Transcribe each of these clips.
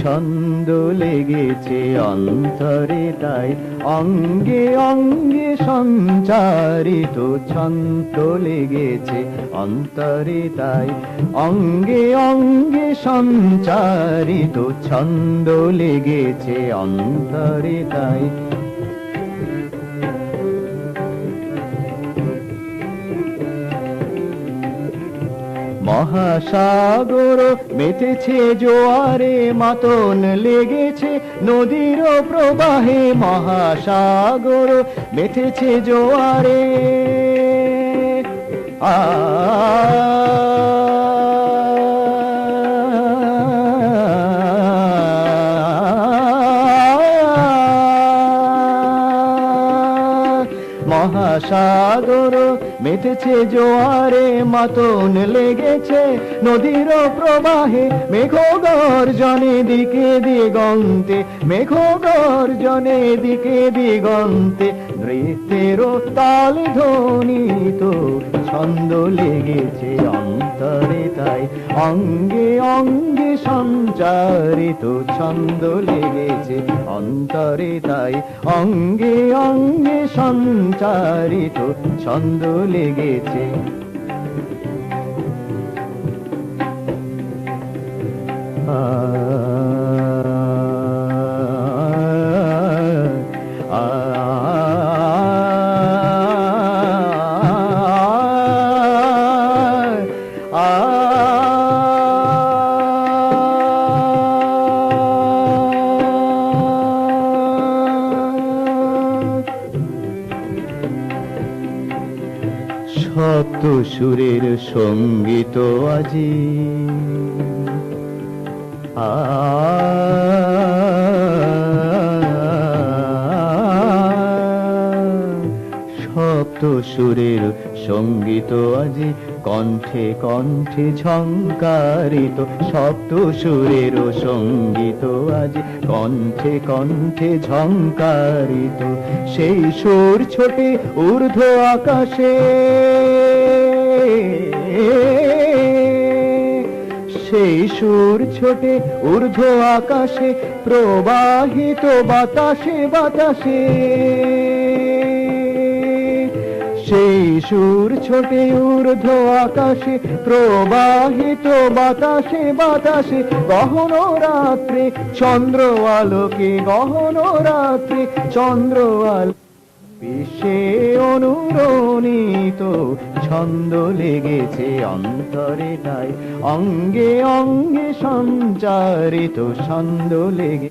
ছন্দ লেগেছে অন্তরে তাই অঙ্গে অঙ্গে সঞ্চারিত, ছন্দ লেগেছে অন্তরে তাই অঙ্গে অঙ্গে সঞ্চারিত, ছন্দ লেগেছে অন্তরে তাই। মহাসাগর মেতেছে জোয়ারে, মাতন লেগেছে নদীর প্রবাহে, মহাসাগর মেতেছে জোয়ারে। মহাসাগর মেতেছে জোয়ারে, মাতন লেগেছে নদীর প্রবাহে, মেঘ গর্জনে দিকে দিগন্তে, মেঘ গর্জনে দিকে দিগন্তে, নৃত্যের তাল ধ্বনিত, ছন্দ লেগেছে অন্তরে তাই অঙ্গে অঙ্গে সঞ্চারিত, ছন্দ লেগেছে অন্তরে তাই অঙ্গে অঙ্গে সঞ্চারিত, ছন্দ লেগেছে। সপ্ত সুরের সঙ্গীত আজি সপ্ত সুরের সঙ্গীত আজি কণ্ঠে কণ্ঠে ঝঙ্কারিত, সপ্ত সুরের সঙ্গীত আজি কণ্ঠে কণ্ঠে ঝঙ্কারিত, সেই সুর ছোটে ঊর্ধ্ব আকাশে, সেই সুর ছোটে ঊর্ধ্ব আকাশে, প্রবাহিত বাতাসে বাতাসে, সেই সুর ছোটে ঊর্ধ্ব আকাশে, প্রবাহিত বাতাসে বাতাসে, গহন রাত্রে চন্দ্র আলোকে, গহন রাত্রে চন্দ্র আলো বিশ্বে অনুরণিত, ছন্দ লেগেছে অন্তরে তাই অঙ্গে অঙ্গে সঞ্চারিত, ছন্দ লেগে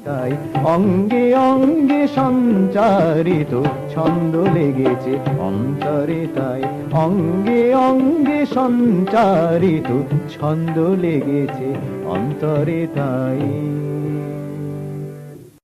তাই অঙ্গে অঙ্গে সঞ্চারিত, ছন্দ লেগেছে অন্তরে তাই অঙ্গে অঙ্গে সঞ্চারিত, ছন্দ লেগেছে অন্তরে তাই।